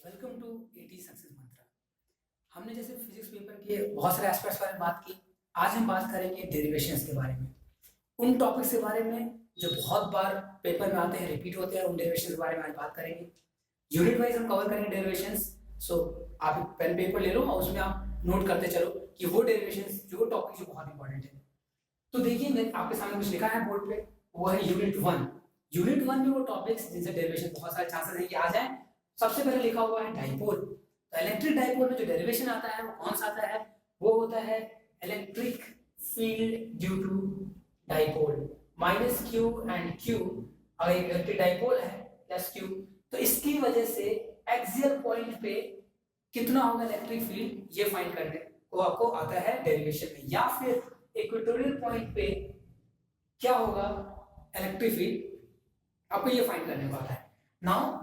Welcome to eighty success मंत्रा। हमने जैसे physics paper के बहुत सारे एस्पेक्ट्स बारे में बात की। आज हम बात करेंगे डेरिवेशंस के बारे में, उन टॉपिक्स के बारे में जो बहुत बार पेपर में आते हैं, रिपीट होते हैं। उन डेरिवेशंस के बारे में आज बात करेंगे। यूनिट वाइज हम कवर करेंगे डेरिवेशंस। सो आप एक पेन पेपर ले लो और उसमें आप नोट करते चलो कि वो डेरिवेशंस जो टॉपिक जो बहुत इंपॉर्टेंट है। तो देखिए, मैं आपके सामने कुछ लिखा है बोर्ड पे, वो है यूनिट वन। यूनिट वन में वो टॉपिक्स जिनसे डेरिवेशन बहुत सारे चांसेस हैं कि आ जाए। सबसे पहले लिखा हुआ है डाइपोल। तो इलेक्ट्रिक डाइपोल में जो डेरिवेशन आता है वो कौन सा आता है? वो होता है electric field due to dipole minus Q and Q. अगर एक इलेक्ट्रिक डाइपोल है प्लस क्यू, तो इसकी वजह से एक्सियल पॉइंट पे कितना होगा इलेक्ट्रिक फील्ड, ये फाइंड करने को आपको आता है डेरिवेशन में। या फिर इक्वेटोरियल पॉइंट पे क्या होगा इलेक्ट्रिक फील्ड, आपको ये फाइंड करने को आता है। नाउ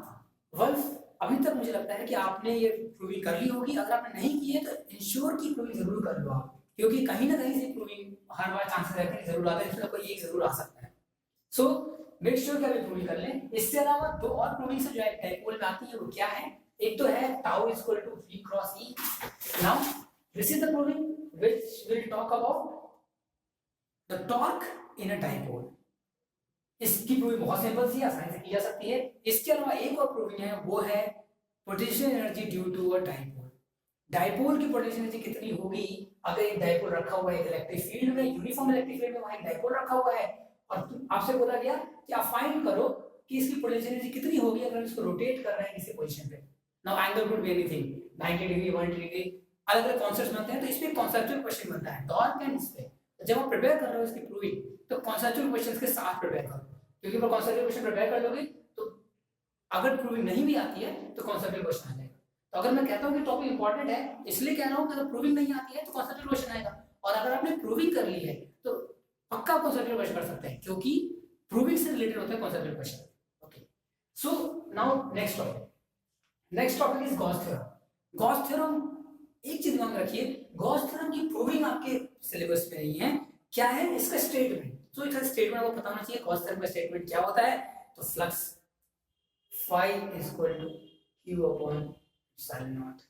वंस अभी तक मुझे लगता है कि आपने ये प्रूविंग कर ली होगी। अगर आपने नहीं की है तो इंश्योर की प्रूविंग जरूर कर लो आप, क्योंकि कहीं ना कहीं से प्रूविंग हर बार चांसेस रहते हैं जरूर आता है, इसमें कोई एक जरूर आ सकता है। सो मेक श्योर कि आप प्रूविंग कर लें। इसके अलावा दो और प्रूविंग जो है डाइपोल में आती है, वो क्या है? एक तो है tau is equal to v cross e। Now this is the proving which will talk about the torque in a dipole. इसकी प्रूविंग बहुत सिंपल सी आसानी से की जा सकती है। इसके अलावा एक और प्रूविंग है, वो है potential energy due to a dipole. Dipole की पोटेंशियल एनर्जी कितनी होगी अगर एक डाइपोल रखा हुआ है इलेक्ट्रिक फील्ड में, यूनिफॉर्म इलेक्ट्रिक फील्ड में, वहां एक डाइपोल रखा हुआ है और आपसे बोला गया कि आप फाइंड करो कि इसकी पोटेंशियल एनर्जी कितनी होगी अगर इसको रोटेट कर रहे हैं किसी पोजीशन पे। Now angle could be anything, 90 degree, 180 degree, अलग अलग कॉन्सेप्ट्स बनते हैं। तो इसमें कॉन्सेप्चुअल क्वेश्चन बनता है टॉर्क एंड इस पे। जब आप प्रिपेयर कर रहे हो इसकी प्रूविंग, तो कॉन्सेप्चुअल क्वेश्चंस के साथ प्रिपेयर करो, क्योंकि अगर कॉन्सेप्चुअल क्वेश्चन प्रिपेयर कर लोगे तो अगर प्रूविंग नहीं भी आती है तो कॉन्सेप्चुअल क्वेश्चन आ जाएगा। तो अगर मैं कहता हूं कि टॉपिक इंपॉर्टेंट है, इसलिए कह रहा हूं कि अगर प्रूविंग नहीं आती है तो कॉन्सेप्चुअल क्वेश्चन आएगा, और अगर आपने प्रूविंग कर ली है तो पक्का कॉन्सेप्चुअल क्वेश्चन कर सकते हैं, क्योंकि प्रूविंग से रिलेटेड होता है conceptual question. Okay, so now next topic is Gauss theorem. Gauss theorem, एक चीज ध्यान रखिए, गॉस थ्योरम की प्रूविंग आपके सिलेबस में नहीं है। क्या है इसका स्टेटमेंट? तो इसका स्टेटमेंट आपको पता होना चाहिए। गॉस थ्योरम का स्टेटमेंट क्या होता है? तो flux phi is equal to q upon epsilon naught,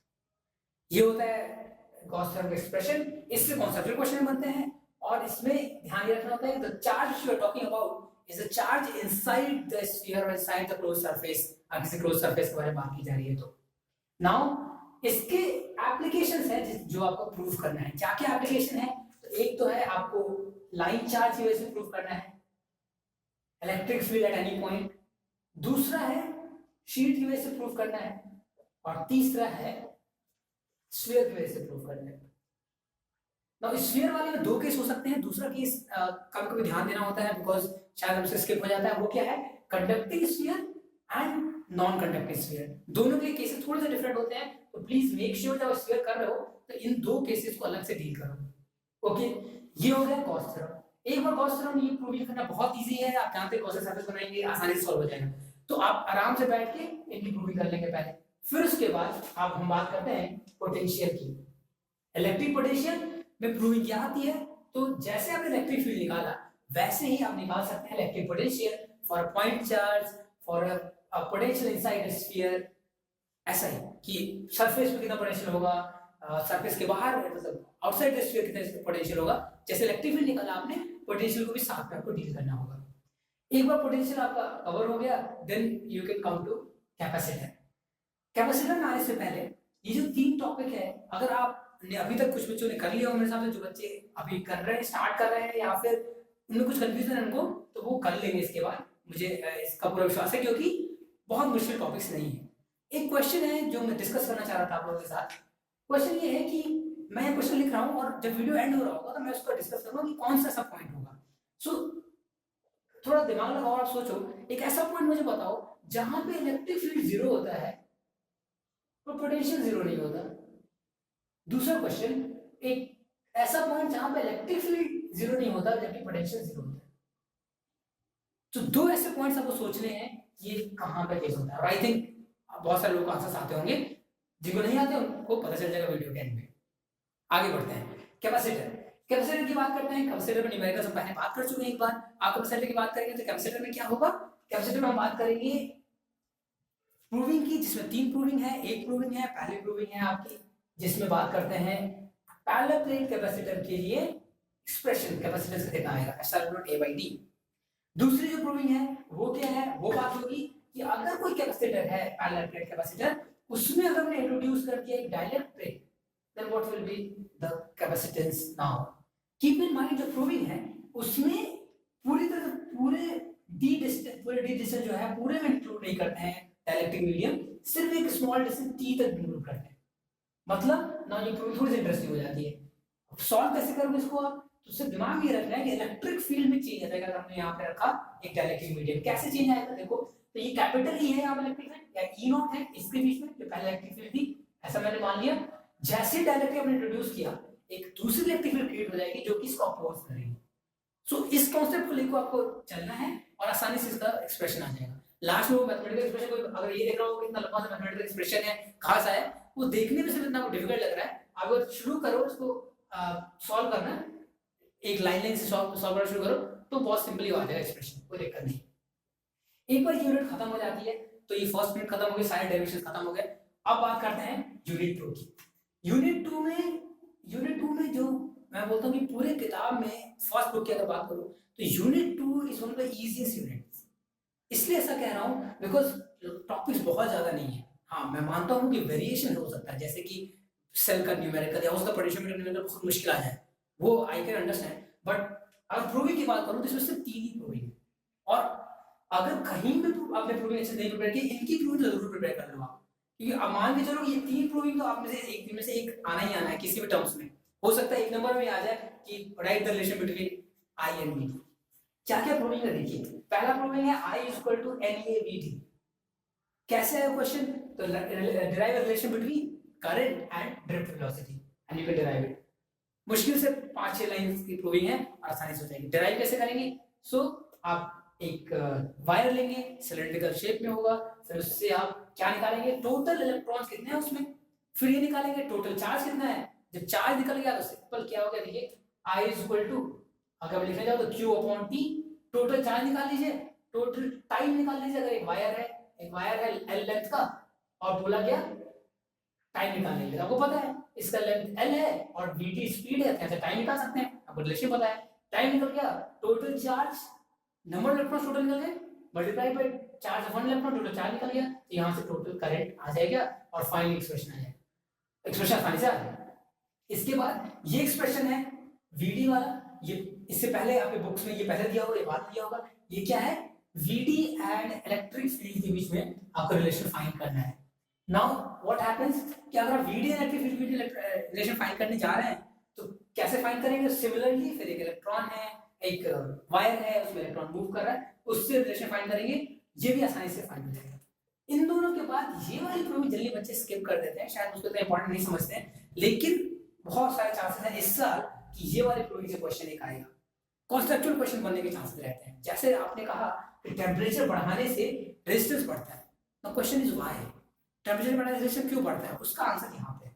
ये होता है गॉस थ्योरम का एक्सप्रेशन। इससे कॉन्सेप्चुअल क्वेश्चन बनते हैं, और इसमें ध्यान ये रखना होता है the charge you are talking about is a charge inside the sphere और इनसाइड द क्लोज्ड सरफेस। अगर किसी क्लोज्ड सरफेस के बारे में बात की जा रही है तो नाउ इसके एप्लीकेशंस है जो आपको प्रूव करना है। क्या क्या एप्लीकेशन है? तो एक तो है आपको लाइन चार्ज की वजह से प्रूव करना है electric field at any point, दूसरा है शीट की वजह से प्रूव करना है, और तीसरा है स्फीयर की वजह से प्रूव करना है। नाउ स्फीयर वाले में दो केस हो सकते हैं। दूसरा केस कभी कभी ध्यान देना होता है, बिकॉज शायद हमसे स्किप हो जाता है। वो क्या है? Conducting sphere and non conducting sphere. दोनों के केसेस थोड़े से डिफरेंट होते हैं, तो प्लीज मेक श्योर जब स्फीयर कर रहे हो तो इन दो केसेस को अलग से डील करो। ओके, ये हो गया गॉस थ्योरम। एक बार गॉस थ्योरम ये प्रूव करना बहुत इजी है, आप जानते हैं कौन सा सरफेस बनाएंगे, आसानी से सॉल्व हो जाएगा। तो आप आराम से बैठ के इनकी प्रूविंग कर लेंगे पहले, फिर उसके बाद आप हम बात करते हैं पोटेंशियल की। इलेक्ट्रिक पोटेंशियल में प्रूविंग क्या आती है? तो जैसे आपने इलेक्ट्रिक फील्ड निकाला वैसे ही आप निकाल सकते हैं electric potential for a point charge, for a potential inside a sphere. ऐसा ही कि सरफेस पे कितना पोटेंशियल होगा, सरफेस के बाहर मतलब आउटसाइड द स्फीयर कितना पोटेंशियल होगा। जैसे इलेक्ट्रिक फील्ड निकाला आपने, पोटेंशियल को भी साथ में आपको डील करना होगा। एक बार पोटेंशियल आपका कवर हो गया, then you can come to capacitor. Capacitor में आने से पहले ये जो तीन टॉपिक है, अगर आपने अभी तक कुछ बच्चों ने कर लिया हो मेरे साथ, जो बच्चे अभी कर रहे हैं, स्टार्ट कर रहे हैं, या फिर उनमें कुछ कंफ्यूजन है उनको, तो वो कर लेंगे इसके बाद। मुझे इसका पूरा विश्वास है, क्योंकि बहुत मुश्किल टॉपिक्स नहीं है। एक क्वेश्चन है जो मैं डिस्कस करना चाह रहा था आप लोगों के साथ। क्वेश्चन ये है कि मैं ये क्वेश्चन लिख रहा हूँ और जब वीडियो एंड हो रहा होगा तो मैं उसको डिस्कस करूंगा कि कौन सा ऐसा पॉइंट होगा। सो थोड़ा दिमाग लगाओ, आप सोचो एक ऐसा पॉइंट मुझे बताओ जहां पे इलेक्ट्रिक फील्ड जीरो होता है तो पोटेंशियल जीरो नहीं होता। दूसरा क्वेश्चन, एक ऐसा पॉइंट जहां पे इलेक्ट्रिक फील्ड जीरो नहीं होता जबकि पोटेंशियल जीरो होता है। तो दो ऐसे पॉइंट्स आपको सोचने हैं, ये कहां पे केस होता है। आई थिंक बहुत सारे लोग को आंसर आते होंगे, जिनको नहीं आते उनको पता चल जाएगा वीडियो के एंड में। आगे बढ़ते हैं। कैपेसिटर, कैपेसिटर की बात करते हैं। कैपेसिटर में न्यूमेरिकल्स हम पहले बात कर चुके हैं एक बार। आप कैपेसिटर की बात करेंगे तो कैपेसिटर में क्या होगा? कैपेसिटर में हम बात करेंगे प्रूविंग की, जिसमें 3 प्रूविंग है। एक प्रूविंग है, पहली प्रूविंग है आपकी जिसमें बात करते हैं पैरेलल प्लेट कैपेसिटर के लिए एक्सप्रेशन कैपेसिटेंस कितना आएगा, epsilon not A by D। दूसरी जो प्रूविंग है वो क्या है, वो बात होगी कि अगर कोई कैपेसिटर है पैरेलल प्लेट कैपेसिटर, उसमें अगर मैंने इंट्रोड्यूस कर दिया एक dielectric, then what will be the capacitance now. Keep in mind जो प्रूविंग है उसमें पूरी तरह पूरे डी डिस्टेंस जो है पूरे में इंक्लूड नहीं करते हैं डाइलेक्ट्रिक मीडियम, सिर्फ एक स्मॉल डिस्टेंस टी तक इंक्लूड करते हैं। मतलब ना ये प्रूविंग थोड़ी सी इंटरेस्टिंग हो जाती है। सॉल्व कैसे करोगे इसको आप, तो सिर्फ दिमाग में रखना है कि इलेक्ट्रिक फील्ड में चेंज आ जाएगा। अगर हमने यहाँ पे रखा एक डाइलेक्ट्रिक मीडियम, कैसे चेंज आएगा देखो, तो ये कैपिटल ई है यहाँ पे इलेक्ट्रिक फील्ड या ई नॉट है इसके बीच में, जो पहले इलेक्ट्रिक फील्ड थी ऐसा मैंने मान लिया। जैसे डाइलेक्ट्रिक हमने इंट्रोड्यूस किया एक दूसरी इलेक्ट्रिक फील्ड क्रिएट हो जाएगी जो कि इसको अपोज करेगी। सो इस कांसेप्ट को लेकर आपको चलना है और आसानी से इसका एक्सप्रेशन आ जाएगा। लास्ट में वो मैथमेटिकल एक्सप्रेशन कोई अगर ये देख रहा हो कितना लंबा सा मैथमेटिकल एक्सप्रेशन है खास है, वो देखने में सिर्फ इतना डिफिकल्ट लग रहा है, अगर शुरू करो इसको सॉल्व करना, एक लाइन से सॉल्व करना शुरू करो तो बहुत सिंपली आ जाएगा एक्सप्रेशन, कोई दिक्कत नहीं। एक बार यूनिट खत्म हो जाती है तो ये फर्स्ट यूनिट खत्म हो गई, सारे डेरिवेशंस खत्म हो गए। अब बात करते हैं यूनिट 2 की। यूनिट 2 में जो मैं बोलता हूँ कि पूरे किताब में फर्स्ट बुक की अगर बात करूँ तो unit 2 is one of the easiest units. इसलिए ऐसा कह रहा हूँ बिकॉज टॉपिक्स बहुत ज्यादा नहीं है। हाँ मैं मानता हूँ कि वेरिएशन हो सकता है, जैसे कि सेल का न्यूमेरिकल या उसका पोटेंशियोमीटर न्यूमेरिकल बहुत मुश्किल आ जाए, वो आई कैन अंडरस्टैंड, बट अगर प्रूविंग की बात करूँ तो इसमें सिर्फ 3 ही प्रूविंग है। और अगर कहीं भी आपने प्रूविंग अच्छे नहीं प्रिपेयर की, इनकी प्रूविंग जरूर प्रिपेयर कर लो आप, क्योंकि अब मान के चलो ये 3 प्रूविंग तो आप में से एक आना ही आना है किसी भी टर्म्स में। हो सकता है एक नंबर में आ जाए कि right the relation between I and B. क्या क्या प्रूविंग है देखिए। पहला प्रूविंग है I इक्वल टू NAVD। कैसे है क्वेश्चन, तो derive a relation between current and drift velocity and you can derive it. मुश्किल से 5-6 लाइंस की प्रूविंग है, आसानी से हो जाएगी। डिराइव कैसे करेंगे, सो आप एक वायर लेंगे, सिलिंड्रिकल शेप में होगा, फिर उससे आप क्या निकालेंगे, टोटल इलेक्ट्रॉन्स कितने हैं उसमें, फिर ये निकालेंगे टोटल चार्ज कितना है। जब चार्ज निकल गया तो सिंपल क्या होगा देखिए, I इक्वल टू अगर लिखने जाओ तो Q upon T, total charge निकाल लीजिए, टोटल टाइम निकाल लीजिए। अगर एक वायर है L लेंथ का और बोला गया टाइम निकालने के लिए, आपको पता है इसका लेंथ L है और dt स्पीड है, कैसे टाइम निकाल सकते हैं, आपको रिलेशन पता है। टाइम निकल गया, total charge number of electrons total निकल गए, multiply by charge of 1 electron, total charge निकल गया, तो यहां से टोटल करंट आ जाएगा और फाइनल एक्सप्रेशन आ जाएगा। एक्सप्रेशन आसानी से आ जाएगा। इसके बाद ये एक्सप्रेशन है VD वाला, ये इससे पहले आपके बुक्स में ये पहले दिया होगा, ये बाद दिया होगा। ये क्या है, VD एंड इलेक्ट्रिक फील्ड के बीच में आपको रिलेशन फाइंड करना है। नाउ व्हाट हैपेंस कि अगर आप VD एंड इलेक्ट्रिक फील्ड के रिलेशन फाइंड करने जा रहे हैं तो कैसे फाइंड करेंगे, सिमिलरली फिर एक इलेक्ट्रॉन है, एक वायर है, उसमें इलेक्ट्रॉन मूव कर रहा है, उससे रिलेशन फाइंड करेंगे, ये भी आसानी से फाइंड हो जाएगा। इन दोनों के बाद ये वाली प्रूविंग जल्दी बच्चे स्किप कर देते हैं, शायद उसको इतना इंपॉर्टेंट नहीं समझते हैं, लेकिन बहुत सारे चांसेस हैं इस साल कि ये वाले प्रूविंग से क्वेश्चन एक आएगा, कॉन्सेप्चुअल क्वेश्चन बनने के चांसेस रहते हैं। जैसे आपने कहा कि टेम्परेचर बढ़ाने से रेजिस्टेंस बढ़ता है, तो क्वेश्चन इज व्हाई, टेम्परेचर बढ़ाने से रेजिस्टेंस क्यों बढ़ता है, उसका आंसर यहाँ पे,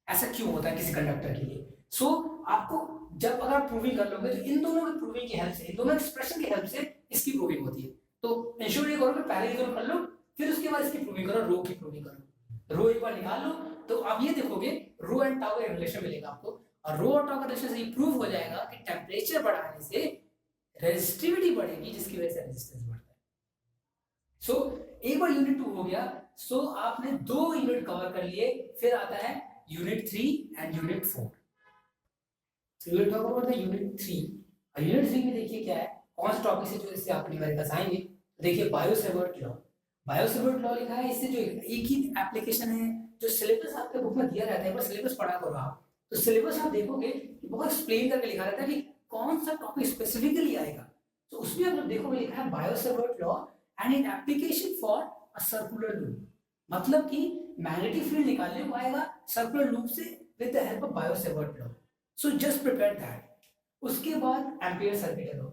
ऐसा क्यों होता है किसी कंडक्टर के लिए। सो आपको जब अगर आप प्रूविंग कर लोगे तो इन दोनों की प्रूविंग की हेल्प से, इन दोनों एक्सप्रेशन की हेल्प से इसकी प्रूविंग होती है। तो इंश्योर ये करो कि पहले ये दोनों कर लो, फिर उसके बाद इसकी प्रूविंग करो, रो की प्रूविंग करो। रो एक बार निकाल लो तो आप ये देखोगे रो एंड टाउ का रिलेशन मिलेगा आपको, और रो और टाउ का रिलेशन से ये प्रूव हो जाएगा कि टेम्परेचर बढ़ाने से रेजिस्टिविटी बढ़ेगी, जिसकी वजह से रेजिस्टेंस बढ़ता है। सो एक बार यूनिट 2 हो गया, सो आपने 2 यूनिट कवर कर लिए, फिर आता है unit 3 and unit 4। So we will talk about the unit 3। और यूनिट 3 में देखिए क्या है, कौन से टॉपिक से जो इससे आप न्यूमेरिकल्स आएंगे। तो देखिए बायो-सेवर्ट लॉ, बायो-सेवर्ट लॉ लिखा है, इससे जो एक ही एप्लीकेशन है, जो सिलेबस आपके बुक में दिया रहता है, एक बार सिलेबस पढ़ा करो आप, तो सिलेबस आप देखोगे कि बहुत एक्सप्लेन करके लिखा रहता है कि कौन सा टॉपिक स्पेसिफिकली आएगा। तो उसमें आप देखोगे लिखा है Biot-Savart law and in application for a circular loop, मतलब कि मैग्नेटिक फील्ड निकालने को आएगा सर्कुलर लूप से with the help of Biot-Savart law. So just prepare that. उसके बाद ampere circuit law,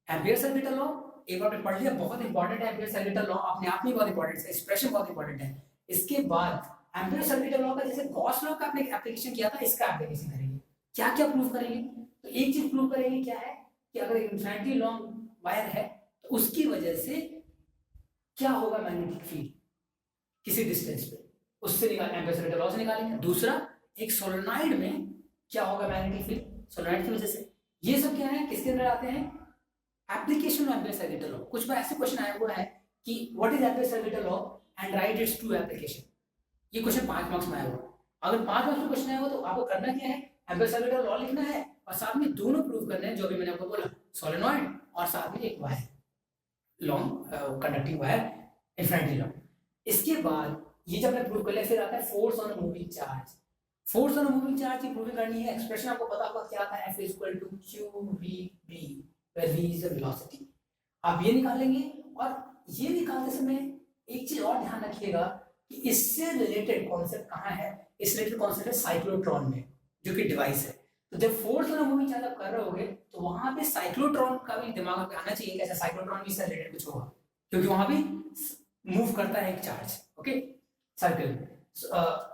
ampere circuit law एक बार पढ़ लिया, बहुत इंपॉर्टेंट है। एम्पियर सर्किट लॉ अपने आप में बहुत इंपॉर्टेंट है, एक्सप्रेशन बहुत इंपॉर्टेंट है। इसके बाद एम्पियर सर्किट लॉ का जैसे गॉस लॉ का आपने एप्लीकेशन किया था, इसका एप्लीकेशन करेंगे। क्या क्या प्रूव करेंगे, तो एक चीज प्रूव करेंगे क्या है कि अगर इन्फिनिटली लॉन्ग वायर है तो उसकी वजह से क्या होगा मैग्नेटिक फील्ड, किसी डिस्टेंस पे, उससे एम्पियर सर्किट लॉ से निकालेंगे। दूसरा, एक सोलेनॉइड में क्या होगा मैग्नेटिक फील्ड सोलेनॉइड की वजह से। ये सब क्या है, किसके अंदर आते हैं, application of Ampere circuit law. कुछ बार ऐसे क्वेश्चन आया हुआ है कि what is Ampere circuit law and write its two application. ये क्वेश्चन 5 मार्क्स में आया हुआ। अगर 5 मार्क्स में क्वेश्चन आया हुआ तो आपको करना क्या है, एम्पियर सर्किट लॉ लिखना है और साथ में दोनों प्रूव करने हैं, जो भी मैंने आपको बोला, सोलेनॉइड और साथ में एक wire, long conducting wire, infinity law. इसके बाद ये जब मैं प्रूव कर लिया, फिर आता है force on moving charge. Force on moving charge की प्रूविंग करनी है। एक्सप्रेशन आपको पता होगा क्या आता है, F = qvb, where v is the velocity। आप ये निकालेंगे और ये निकालते समय एक चीज और ध्यान रखिएगा कि इससे रिलेटेड कॉन्सेप्ट कहाँ है, इस रिलेटेड कॉन्सेप्ट है साइक्लोट्रॉन में, जो कि डिवाइस है। तो जब फोर्स ऑन मूविंग चार्ज आप कर रहे होगे तो वहां पे साइक्लोट्रॉन का भी दिमाग में आना चाहिए, कैसे साइक्लोट्रॉन भी इससे रिलेटेड कुछ होगा, क्योंकि वहां भी मूव करता है एक चार्ज, ओके, सर्कल में।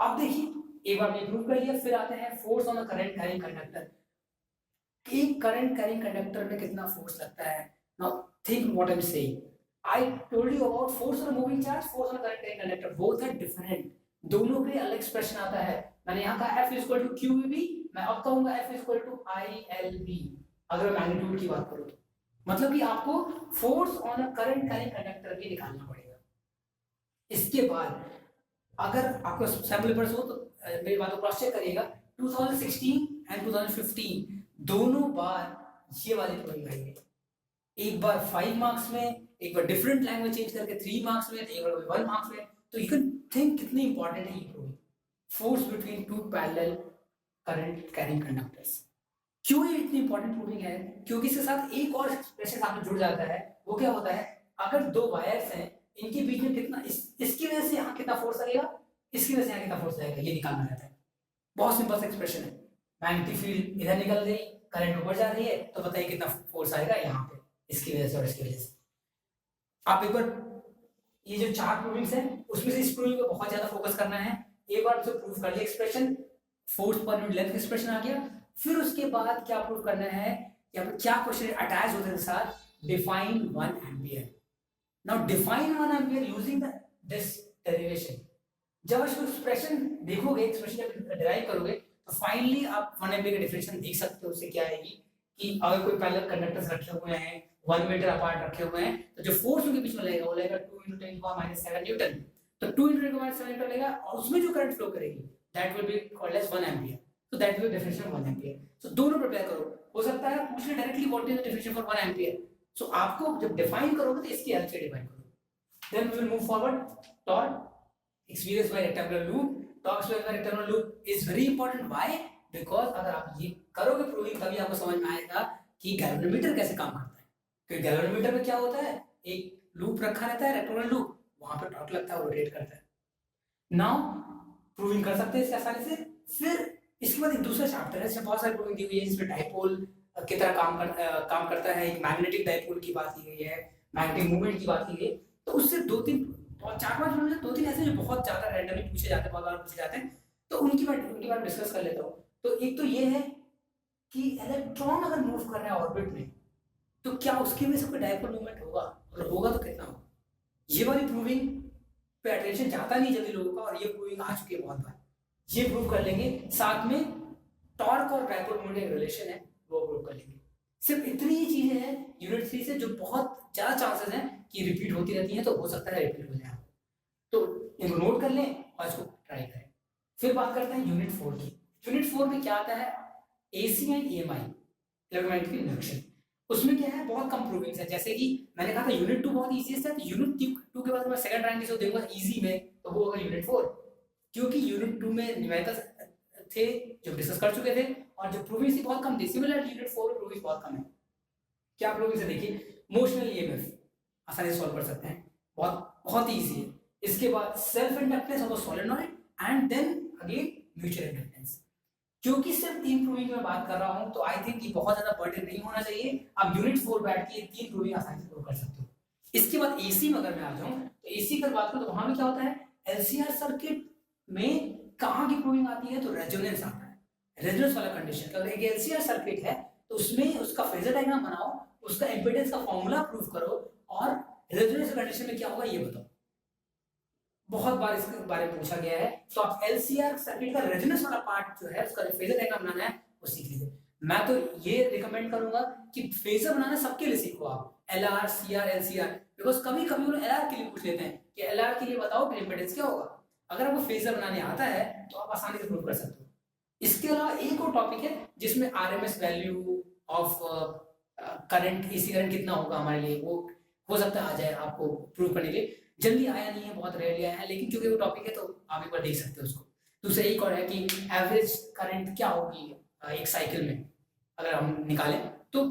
अब देखिए, एक बार हमने प्रूव कर लिया, फिर आते हैं force on current carrying conductor. एक करंट कैरिंग कंडक्टर में कितना फोर्स लगता है। Now think what I am saying. I told you about force on moving charge, force on current carrying conductor, both are different. दोनों के अलग expression आता है। मैंने यहाँ कहा F = qvb, मैं अब कहूंगा F = ILB अगर मैं मैग्नीट्यूड की बात करूं तो। मतलब कि आपको force on a current carrying conductor भी निकालना पड़ेगा। इसके बाद अगर आपको सैम्पल पेपर्स हो तो मेरी बात को क्रॉस चेक करिएगा। 2016 एंड 2015 दोनों बार ये वाली प्रूविंग आई है। एक बार 5 मार्क्स में, एक बार डिफरेंट लैंग्वेज चेंज करके 3 मार्क्स में, एक बार 1 मार्क्स में। तो यू कैन थिंक कितनी इंपॉर्टेंट है ये proving, force between two parallel current carrying conductors. क्यों ये इतनी इंपॉर्टेंट प्रूविंग है, क्योंकि इसके साथ एक और एक्सप्रेशन साथ में जुड़ जाता है। वो क्या होता है, अगर दो वायर्स हैं, इनके बीच में कितना, इसकी वजह से यहाँ कितना फोर्स लगेगा, इसकी वजह से यहाँ कितना फोर्स लगेगा, ये निकालना रहता है। बहुत सिंपल सा एक्सप्रेशन है। मैग्नेटिक फील्ड इधर निकल रही, करंट ऊपर जा रही है, तो बताइए कितना फोर्स आएगा यहाँ पे, इसकी वजह से और इसकी वजह से। आप एक बार ये जो 4 प्रूविंग्स है उसमें से इस प्रूविंग पे बहुत ज्यादा फोकस करना है। एक बार उसे प्रूव कर लिया, expression force per unit length expression आ गया। फिर उसके बाद क्या प्रूव करना है, या फिर क्या क्वेश्चन अटैच होते हैं साथ, define 1 ampere. Now define 1 ampere using this derivation. जब इसको एक्सप्रेशन देखोगे, एक्सप्रेशन जब डिराइव करोगे तो फाइनली आप 1 एम्पियर का डिफरेंशियल देख सकते हो। उससे क्या आएगी कि अगर कोई पैरेलल कंडक्टर्स रखे हुए हैं 1 मीटर अपार्ट रखे हुए हैं, तो जो फोर्स उनके बीच में लगेगा वो लगेगा 2 × 10⁻⁷ न्यूटन। तो 2 × 10⁻⁷ न्यूटन लगेगा और उसमें जो करंट फ्लो करेगी that will be called as 1 ampere. तो that will be differential 1 ampere. So दोनों प्रिपेयर करो। हो सकता है पूछ ले directly what is the differential for 1 ampere. So आपको जब डिफाइन करोगे तो इसकी हेल्प से डिफाइन करो। Then we will move forward. Torque experience by rectangular loop, torque experience by rectangular loop is very important. Why? Because अगर आप ये करोगे प्रूविंग तभी आपको समझ में आएगा कि गैल्वेनोमीटर कैसे काम करता है। क्योंकि गैल्वेनोमीटर में क्या होता है, एक लूप रखा रहता है, रेक्टेंगुलर लूप, वहां पे टॉर्क लगता है, रोटेट करता है। नाउ प्रूविंग कर सकते हैं इसके आसानी से। फिर इसके बाद एक दूसरा चैप्टर है, इसमें बहुत सारी प्रूविंग दी हुई है, जिसमें डाइपोल की तरह काम करता है। एक मैग्नेटिक डाइपोल की बात की गई है, मैग्नेटिक मूवमेंट की बात की गई। तो उससे 2-3 और 4-5 मिनट में 2-3 ऐसे जो बहुत ज्यादा रैंडमली पूछे जाते हैं, बहुत बार पूछे जाते हैं, तो उनकी बारे में डिस्कस कर लेता हूँ। तो एक तो ये है कि इलेक्ट्रॉन अगर मूव कर रहा है ऑर्बिट में तो क्या उसकी वजह से कोई डाइपोल मूवमेंट होगा, अगर होगा तो कितना होगा। ये वाली प्रूविंग पे अटेंशन जाता नहीं जल्दी लोगों का, और ये प्रूविंग आ चुकी है बहुत बार। ये प्रूव कर लेंगे, साथ में टॉर्क और डाइपोल मूवमेंट एक रिलेशन है वो प्रूव कर लेंगे। सिर्फ इतनी ही चीजें हैं यूनिट 3 से जो बहुत ज्यादा चांसेस हैं कि रिपीट होती रहती हैं, तो हो सकता है रिपीट हो जाए। तो इनको नोट कर लें और इसको ट्राई करें। फिर बात करते हैं यूनिट 4 की। यूनिट 4 में क्या आता है, AC and EMI, electromagnetic induction. उसमें क्या है, बहुत कम प्रूविंग्स है। जैसे कि मैंने कहा था यूनिट 2 बहुत इजीएस्ट है, तो यूनिट 2 के बाद मैं सेकंड रैंक से देखूंगा इजी में, तो वो होगा यूनिट 4। क्योंकि यूनिट 2 में न्यूमेरिकल्स थे जो डिस्कस कर चुके थे, और जो प्रूविंग्स थी बहुत कम थी। सिमिलर यूनिट 4 में प्रूविंग्स बहुत कम है। क्या प्रूविंग्स है देखिए, मोशनल EMF आसानी से सॉल्व कर सकते हैं, बहुत इजी है। इसके बाद self inductance of solenoid and then again mutual inductance. क्योंकि सिर्फ 3 प्रूविंग की मैं बात कर रहा हूं, तो आई थिंक ये बहुत ज्यादा बर्डन नहीं होना चाहिए। आप यूनिट 4 बैठ के 3 प्रूविंग आसानी से प्रूव कर सकते हो। इसके बाद AC में अगर मैं आ जाऊं, तो AC की बात करूं तो वहां में क्या होता है, LCR सर्किट में कहां की प्रूविंग आती है, तो रेजोनेंस आता है। रेजोनेंस वाला कंडीशन, अगर एक LCR सर्किट है तो उसमें उसका फेजर डायग्राम बनाओ, उसका इंपेडेंस का फॉर्मूला प्रूव करो, और रेजोनेंस कंडीशन में क्या होगा ये बताओ। बहुत बार इसके बारे में पूछा गया है। तो आप एलसीआर सर्किट का रेजोनेंस वाला पार्ट जो है उसका फेजर डायग्राम बनाना है वो सीख लीजिए। मैं तो ये रिकमेंड करूंगा कि फेजर बनाना सबके लिए सीखो आप, एलआर, सीआर, एलसीआर, बिकॉज कभी कभी वो एलआर के लिए पूछ लेते हैं कि एलआर के लिए बताओ कि इम्पीडेंस क्या होगा। अगर आपको फेजर बनाने आता है तो आप आसानी से प्रूव कर सकते हो। इसके अलावा एक और टॉपिक है जिसमें RMS value of current, AC current कितना होगा हमारे लिए, वो हो सकता है आ जाए आपको प्रूव करने के लिए। जल्दी आया नहीं है, बहुत रेयरली आया है, लेकिन क्योंकि वो टॉपिक है तो आप एक बार देख सकते हो उसको। दूसरा एक और है कि एवरेज करंट क्या होगी एक साइकिल में अगर हम निकालें तो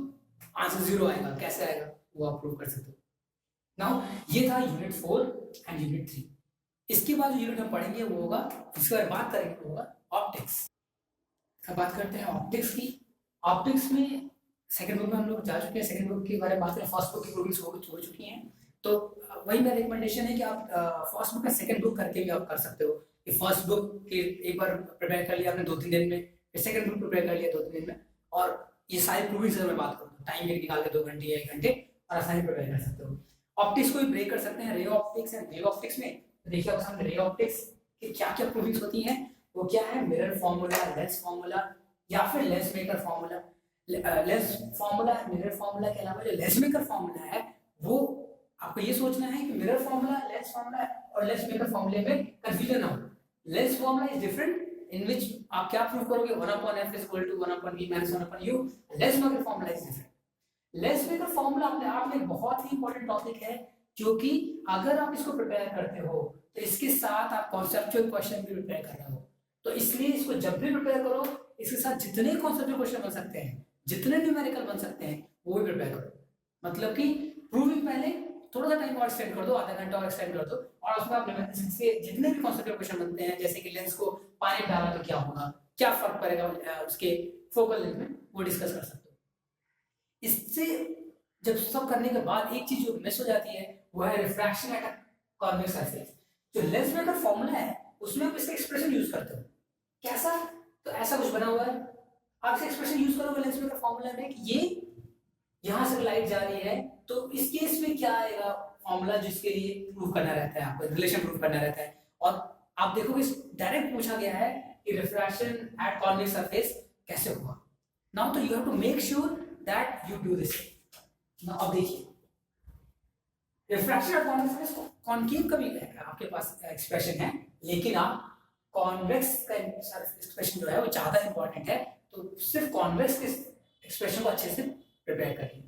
आंसर 0 आएगा, कैसे आएगा वो आप प्रूव कर सकते हो। नाउ ये था यूनिट 4 एंड यूनिट 3। इसके बाद जो यूनिट हम पढ़ेंगे वो होगा, इसके बारे में बात करेंगे वो होगा ऑप्टिक्स। अब बात करते हैं ऑप्टिक्स की। ऑप्टिक्स में सेकंड बुक में हम लोग जा चुके हैं, सेकंड बुक के बारे में बात करें, फर्स्ट बुक की प्रोग्रेस हो चुकी हैं। तो वही मेरा रिकमेंडेशन है कि आप फर्स्ट बुक का सेकंड बुक करके भी आप कर सकते हो। कि फर्स्ट बुक के एक बार प्रिपेयर कर लिया आपने 2-3 दिन में, फिर सेकंड बुक प्रिपेयर कर लिया 2-3 दिन में, और ये सारी प्रूविंग से मैं बात करूँ टाइम निकाल के 2 घंटे या 1 घंटे और आसानी प्रिपेयर कर सकते हो। ऑप्टिक्स को भी ब्रेक कर सकते हैं ray optics and wave optics में। तो देखिए आपके सामने रे ऑप्टिक्स की क्या क्या प्रूविंग्स होती हैं, वो क्या है, मिरर फॉर्मूला, लेंस फॉर्मूला या फिर lens maker formula. Lens formula, mirror formula के अलावा जो लेंस मेकर फॉर्मूला है वो आपको ये सोचना है कि मिरर फॉर्मूला, लेंस फॉर्मूला और लेंस मेकर फॉर्मूले में कंफ्यूजन ना हो। Lens formula is different in which आप क्या प्रूव करोगे, 1/f = 1/v - 1/u। Lens maker formula is different. Lens maker formula अपने आप में बहुत ही इंपॉर्टेंट टॉपिक है, क्योंकि अगर आप इसको प्रिपेयर करते हो तो इसके साथ आप कॉन्सेप्चुअल क्वेश्चन भी प्रिपेयर कर रहे हो। तो इसलिए इसको जब भी प्रिपेयर करो इसके साथ जितने कॉन्सेप्चुअल क्वेश्चन बन सकते हैं, जितने न्यूमेरिकल बन सकते हैं वो भी प्रिपेयर करो। मतलब कि प्रूविंग पहले थोड़ा सा टाइम और एक्सटेंड कर दो, आधा घंटा और एक्सटेंड कर दो, और उसमें आप से जितने भी कॉन्सेप्चुअल क्वेश्चन बनते हैं, जैसे कि लेंस को पानी में डाला तो क्या होगा, क्या फर्क पड़ेगा उसके फोकल लेंथ में, वो डिस्कस कर सकते हो। इससे जब सब करने के बाद एक चीज जो मिस हो जाती है वो है refraction at a convex surface. जो लेंस मेकर फॉर्मूला है उसमें आप इसका एक्सप्रेशन यूज करते हो। कैसा? तो ऐसा कुछ बना हुआ है, आप इसे एक्सप्रेशन यूज करोगे लेंस मेकर फॉर्मूला में कि ये यहां से लाइट जा रही है तो इस केस में क्या आएगा फॉर्मूला, जिसके लिए प्रूव करना रहता है, आपको रिलेशन प्रूव करना रहता है। और आप देखोगे डायरेक्ट पूछा गया है कि रिफ्रैक्शन एट कॉन्वेक्स सरफेस कैसे होगा। नाउ तो you have to make sure that you do this. Now अब देखिए refraction at convex surface, concave का भी आपके पास एक्सप्रेशन है, लेकिन आप कॉन्वेक्स का एक्सप्रेशन जो है वो ज्यादा इंपॉर्टेंट है। तो सिर्फ कॉन्वेक्स के एक्सप्रेशन को अच्छे से प्रिपेयर करिए।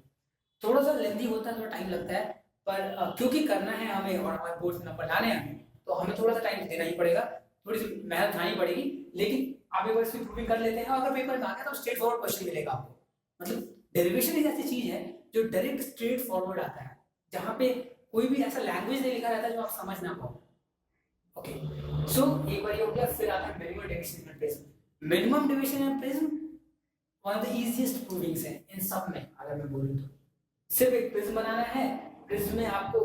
थोड़ा सा लेंथी होता है, थोड़ा टाइम लगता है, पर क्योंकि करना है हमें और हमारे बोर्ड में नंबर लाने हैं हमें, तो हमें थोड़ा सा टाइम देना ही पड़ेगा, थोड़ी सी मेहनत उठानी पड़ेगी। लेकिन आप एक बार इसकी प्रूविंग कर लेते हैं, अगर पेपर में आ गया तो स्ट्रेट फॉरवर्ड क्वेश्चन मिलेगा आपको। मतलब डेरिवेशन एक ऐसी चीज है जो डायरेक्ट स्ट्रेट फॉरवर्ड आता है, जहाँ पे कोई भी ऐसा लैंग्वेज नहीं लिखा रहता जो आप समझ ना पाओ। ओके, सो एक बार ये हो गया। फिर आता है minimum deviation and prism. Minimum deviation and prism one of the easiest provings है इन सब में। अगर मैं बोलूं तो सिर्फ एक प्रिज्म बनाना है, प्रिज्म में आपको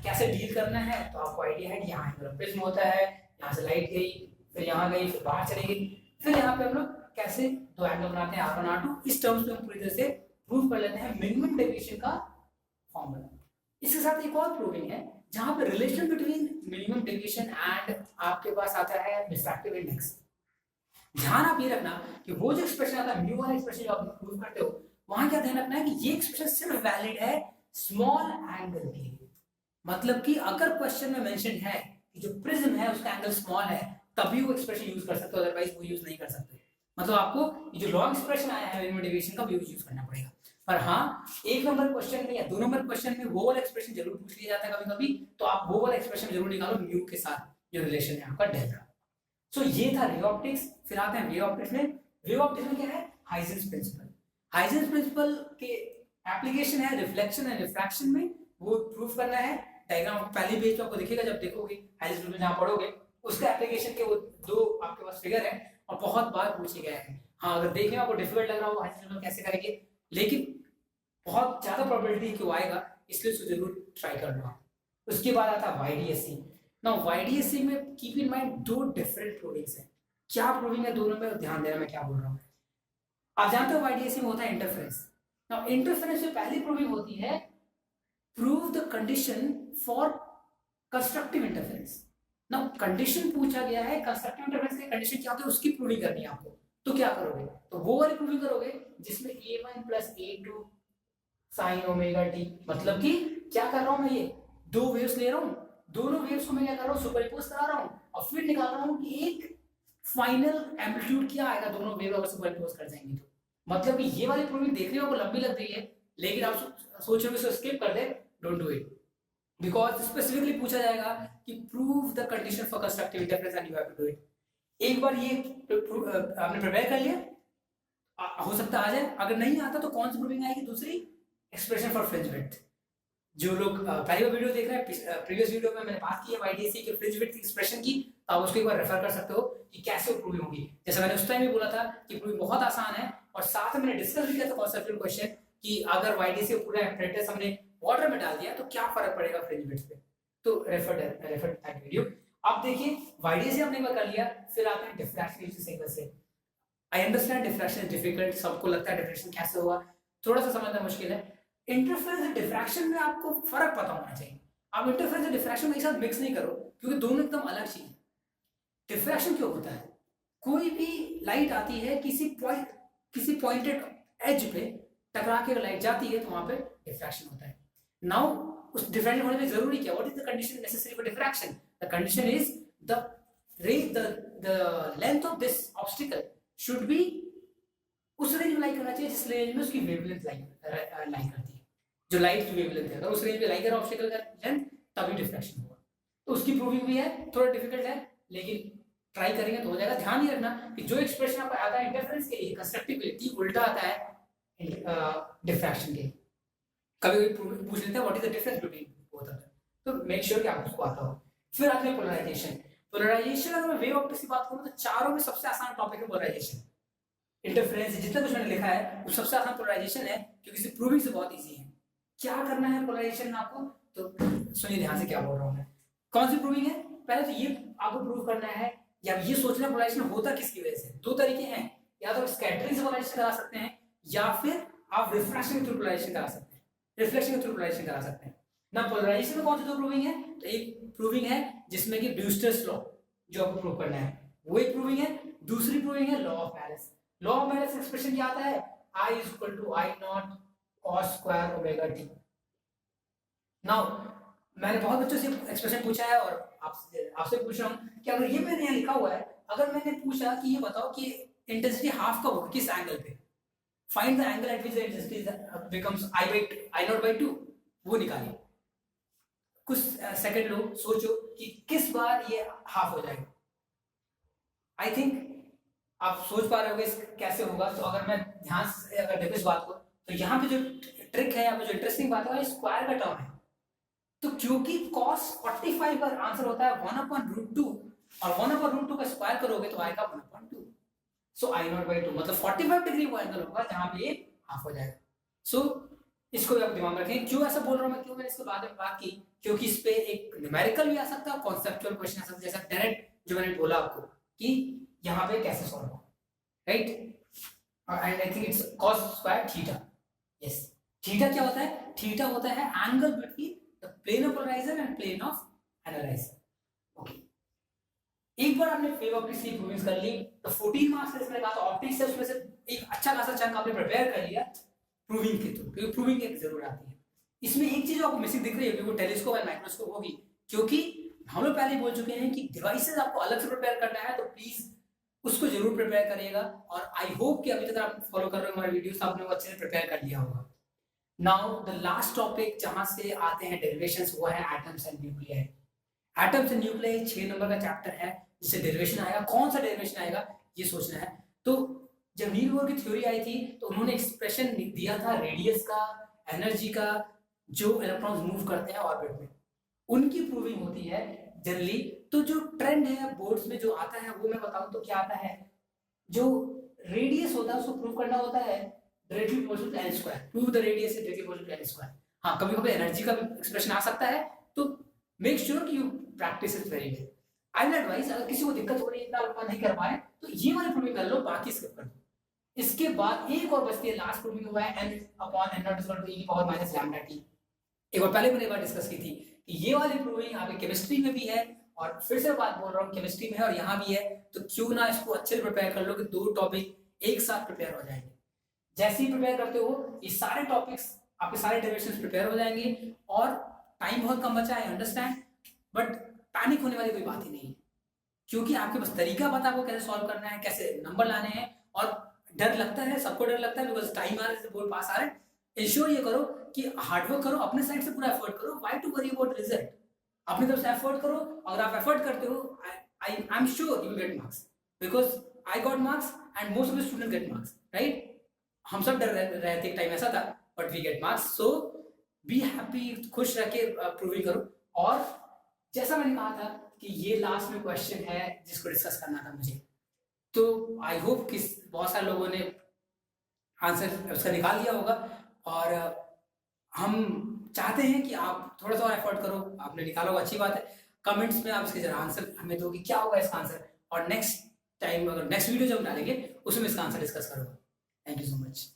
कैसे डील करना है तो आपको आइडिया है कि यहाँ प्रिज्म होता है, यहाँ से लाइट गई, फिर यहाँ गई, फिर बाहर चली गई, फिर यहाँ पे हम लोग कैसे दो एंगल बनाते हैं R1 R2। इस टर्म्स में हम पूरी तरह से प्रूव कर लेते हैं मिनिमम डेविएशन का फॉर्मूला। इसके साथ एक और प्रूविंग है जहां पे relation between minimum deviation and आपके पास आता है रिफ्रैक्टिव इंडेक्स। ध्यान आप ये रखना कि वो जो एक्सप्रेशन आता है म्यू वाला एक्सप्रेशन जो आप प्रूव करते हो, वहां क्या ध्यान रखना है कि ये एक्सप्रेशन सिर्फ वैलिड है स्मॉल एंगल के लिए। मतलब कि अगर क्वेश्चन में मेंशन है कि जो प्रिज्म है उसका एंगल स्मॉल है तभी वो एक्सप्रेशन यूज कर सकते हो, अदरवाइज वो यूज नहीं कर सकते। मतलब आपको ये जो लॉन्ग एक्सप्रेशन आया है मिनिमम डेविएशन का वो यूज करना पड़ेगा। पर हाँ, 1 नंबर क्वेश्चन में या 2 नंबर क्वेश्चन में वो वाला एक्सप्रेशन जरूर पूछ लिया जाता है कभी कभी, तो आप वो वाला एक्सप्रेशन जरूर निकालो म्यू के साथ जो रिलेशन है आपका डेल्टा। सो ये था रे ऑप्टिक्स। फिर आते हैं वेव ऑप्टिक्स में। वेव ऑप्टिक्स में क्या है? Huygens principle. हाइजेंस प्रिंसिपल के एप्लीकेशन है रिफ्लेक्शन एंड रिफ्रैक्शन में, वो प्रूफ करना है। डायग्राम पहले पेज पे आपको दिखेगा जब देखोगे हाइजेंस प्रिंसिपल जहां पढ़ोगे, उसका एप्लीकेशन के वो 2 आपके पास फिगर है और बहुत बार पूछे गए हैं। हाँ, अगर देखने में आपको डिफिकल्ट लग रहा हो हाइजेंस प्रिंसिपल कैसे करेंगे, लेकिन बहुत ज्यादा प्रोबेबिलिटी है कि वो आएगा, इसलिए उसको जरूर ट्राई करना। उसके बाद आता है YDSC। नाउ YDSC में कीप इन माइंड 2 डिफरेंट प्रूविंग्स हैं। क्या प्रूविंग है दोनों में, ध्यान देना मैं क्या बोल रहा हूँ। आप जानते हो YDSC में होता है इंटरफेरेंस। नाउ इंटरफेरेंस में पहली प्रूविंग होती है prove the condition for constructive interference. ना कंडीशन पूछा गया है, कंस्ट्रक्टिव इंटरफेरेंस की कंडीशन क्या होती है उसकी प्रूविंग करनी है आपको, तो क्या करोगे, तो वो वाली प्रूविंग करोगे जिसमें a1 plus a2 sine omega T, मतलब कि क्या कर रहा हूं मैं, ये दो वेव्स ले रहा हूं, दोनों वेव्स को मैं क्या कर रहा हूं, सुपरइम्पोज करा रहा हूं और फिर निकाल रहा हूं कि एक फाइनल एम्पलीट्यूड क्या आएगा दोनों वेव अगर सुपरइम्पोज कर जाएंगे तो। मतलब कि ये वाली प्रूविंग देख रही हो आपको लंबी लग रही है, लेकिन आप सोच रहे हो इसको स्किप कर दे, don't do it, because specifically पूछा जाएगा कि prove the condition for constructive interference and you have to do it. एक बार ये आपने प्रिपेयर कर लिया, हो सकता आ जाए, अगर नहीं आता तो कौन सी प्रूविंग आएगी, दूसरी एक्सप्रेशन फॉर फ्रिंज विड्थ। जो लोग पहली वीडियो देख रहे हैं, प्रीवियस वीडियो में मैंने बात की है वाईडीसी के फ्रिंज विड्थ की एक्सप्रेशन की, आप उसको एक बार रेफर कर सकते हो कि कैसे वो प्रूविंग होगी। जैसे मैंने उस टाइम भी बोला था कि प्रूविंग बहुत आसान है, और साथ में मैंने डिस्कस भी किया था कॉन्सेप्चुअल क्वेश्चन कि अगर वाईडीसी पूरा एपरेटस हमने वाटर में डाल दिया तो क्या फर्क पड़ेगा फ्रिंज विड्थ पे, तो रेफर दैट वीडियो। अब देखिए वाईडीसी हमने एक बार कर लिया, फिर आते हैं डिफ्रैक्शन सिंगल से। I understand diffraction is difficult, सबको लगता है डिफ्रैक्शन कैसे होगा, थोड़ा सा समझना मुश्किल है। इंटरफेरेंस एंड डिफ्रैक्शन में आपको फर्क पता होना चाहिए, आप इंटरफेरेंस एंड डिफ्रैक्शन में एक साथ मिक्स नहीं करो, क्योंकि दोनों एकदम अलग चीज है। डिफ्रैक्शन क्यों होता है, कोई भी लाइट आती है किसी पॉइंटेड एज पे टकरा के लाइट जाती है तो वहां पे डिफ्रैक्शन होता है। नाउ उस डिफ्रैक्शन होने में जरूरी क्या, what is the condition necessary for diffraction, the condition is the length of this obstacle should be उस रेंज में लाई करना चाहिए जिस रेंज में उसकी वेवलेंथ लाई करती है, जो लाइट की वेवलेंथ है, अगर उस रेंज में लाई करा ऑब्स्टिकल का लेंथ तभी डिफ्रैक्शन होगा। तो उसकी प्रूविंग भी है, थोड़ा डिफिकल्ट है लेकिन ट्राई करेंगे तो हो जाएगा। ध्यान ये रखना कि जो एक्सप्रेशन आपको आता है इंटरफेरेंस के लिए कंस्ट्रक्टिव के लिए ठीक उल्टा आता है डिफ्रैक्शन के। कभी कभी पूछ लेते हैं what is the difference between both of them, तो मेक श्योर कि आपको आता हो। फिर आते हैं पोलराइजेशन। पोलराइजेशन अगर मैं वेव ऑप्टिक्स की बात करूं तो चारों में सबसे आसान टॉपिक है पोलराइजेशन। इंटरफेरेंस जितना कुछ मैंने लिखा है वो सबसे आसान पोलराइजेशन है, क्योंकि इसे प्रूविंग से बहुत इजी है। क्या करना है पोलराइजेशन में आपको, तो सुनिए ध्यान से क्या बोल रहा हूं मैं। कौन सी प्रूविंग है, पहले तो ये आपको प्रूव करना है या ये सोचना पोलराइजेशन होता किसकी वजह से। दो तरीके हैं, या तो स्कैटरिंग से पोलराइजेशन करा सकते हैं या फिर आप रिफ्रैक्शन के थ्रू पोलराइजेशन करा सकते हैं, रिफ्लेक्शन के थ्रू पोलराइजेशन करा सकते हैं ना। पोलराइजेशन में कौन सी दो प्रूविंग है, तो एक प्रूविंग है जिसमें कि ब्यूस्टर्स लॉ जो आपको प्रूव करना है वो एक प्रूविंग है, दूसरी प्रूविंग है law of balance. Law of balance expression क्या आता है, I is equal to I naught cos square omega t। Now मैंने बहुत बच्चों से एक्सप्रेशन पूछा है और आपसे पूछ रहा हूं कि अगर ये मैंने यहाँ लिखा हुआ है, अगर मैंने पूछा कि ये बताओ कि इंटेंसिटी हाफ कब होगी, किस एंगल पे, find the angle at which the intensity becomes I naught by 2, वो निकालिए। कुछ सेकंड लो, सोचो कि किस बार ये हाफ हो जाएगा। आई थिंक आप सोच पा रहे होगे कैसे होगा। तो अगर मैं ध्यान से अगर देखो इस बात को, तो यहाँ पे जो ट्रिक है, यहाँ पे जो इंटरेस्टिंग बात है, स्क्वायर का टर्म है। तो क्योंकि cos 45 का आंसर होता है 1/√2 और 1/√2 का स्क्वायर करोगे तो आएगा 1/2। सो I naught by 2 मतलब 45 डिग्री वो एंगल होगा जहां पे ये हाफ हो जाएगा। सो इसको भी आप दिमाग में रखें। क्यों ऐसा बोल रहा हूं मैं, क्यों मैंने इसके बाद में बात की, क्योंकि इस पे एक न्यूमेरिकल भी आ सकता है, कॉन्सेप्चुअल क्वेश्चन आ सकता है, जैसा डायरेक्ट जो मैंने बोला आपको कि यहाँ पे कैसे सॉल्व हो, right. And I think it's cos square theta. Yes, theta क्या होता है, थीटा होता है angle between the plane of polariser and plane of analyser. Okay, एक बार आपने वेव ऑप्टिक्स की प्रूविंग कर ली तो 14 मार्क्स इसमें कहा, तो ऑप्टिक्स है उसमें से एक अच्छा खासा चंक आपने प्रिपेयर कर लिया प्रूविंग के थ्रू, क्योंकि प्रूविंग एक जरूर आती है। इसमें एक चीज आपको मिसिंग दिख रही है, वो टेलीस्कोप और माइक्रोस्कोप होगी, क्योंकि हम लोग पहले बोल चुके हैं कि डिवाइसेस आपको अलग से प्रिपेयर करना है, तो प्लीज उसको जरूर प्रिपेयर करिएगा। और आई होप कि अभी तक आप फॉलो कर रहे हो हमारे वीडियोस, आपने वो अच्छे से प्रिपेयर कर लिया होगा। नाउ द लास्ट टॉपिक जहां से आते हैं डेरिवेशंस, वो है atoms and nuclei. Atoms and nuclei 6 number का चैप्टर है, जिससे डेरिवेशन आएगा। कौन सा डेरिवेशन आएगा ये सोचना है। तो जब नील बोर की थ्योरी आई थी तो उन्होंने एक्सप्रेशन दिया था रेडियस का, एनर्जी का, जो इलेक्ट्रॉन्स मूव करते हैं ऑर्बिट में, उनकी प्रूविंग होती है जनरली। तो जो ट्रेंड है बोर्ड्स में जो आता है वो मैं बताऊं तो क्या आता है, जो रेडियस होता है उसको प्रूव करना होता है directly proportional to n square, prove the radius is directly proportional to n square. हां, कभी-कभी एनर्जी का भी एक्सप्रेशन आ सकता है, तो मेक श्योर कि you practice it very well. I will advice, अगर किसी को दिक्कत हो रही है, इतना लंबा नहीं कर पाए, तो ये वाली प्रूविंग कर लो, बाकी स्किप कर दो। इसके बाद एक और बचती है लास्ट प्रूविंग, हुआ है n/n0 = e की पावर माइनस लैम्डा t। एक बार पहले मैंने एक बार डिस्कस की थी कि ये वाली प्रूविंग आपके केमिस्ट्री में भी है और फिर से बात बोल रहा हूँ, केमिस्ट्री में है और यहाँ भी है, तो क्यों ना इसको अच्छे से प्रिपेयर कर लो कि 2 टॉपिक एक साथ प्रिपेयर हो जाएंगे। जैसे ही प्रिपेयर करते हो ये सारे टॉपिक्स, आपके सारे डेरिवेशंस प्रिपेयर हो जाएंगे। और टाइम बहुत कम बचा है, अंडरस्टैंड, बट पैनिक होने वाली कोई बात ही नहीं है, क्योंकि आपके पास तरीका पता है आपको कैसे सॉल्व करना है, कैसे नंबर लाने हैं। और डर लगता है, सबको डर लगता है, बिकॉज टाइम आ रहा है, बोर्ड पास आ रहा है। इंश्योर ये करो कि हार्डवर्क करो, अपने साइड से पूरा एफर्ट करो, why to worry about result. अपनी तरफ से एफर्ट करो, अगर आप एफर्ट करते हो, I am sure you will get marks, because I got marks and most of the student get marks, right. हम सब डर रहे थे, टाइम ऐसा था, but we get marks. So be happy, खुश रह के प्रूविंग करो। और जैसा मैंने कहा था कि ये लास्ट में क्वेश्चन है जिसको डिस्कस करना था मुझे, तो आई होप कि बहुत सारे लोगों ने आंसर उसका निकाल दिया होगा। और हम चाहते हैं कि आप थोड़ा सा और एफर्ट करो, आपने निकाला होगा, अच्छी बात है। कमेंट्स में आप इसके जरा आंसर हमें दो कि क्या होगा इसका आंसर, और नेक्स्ट टाइम अगर नेक्स्ट वीडियो जब डालेंगे उसमें इसका आंसर डिस्कस करूँगा। Thank you so much.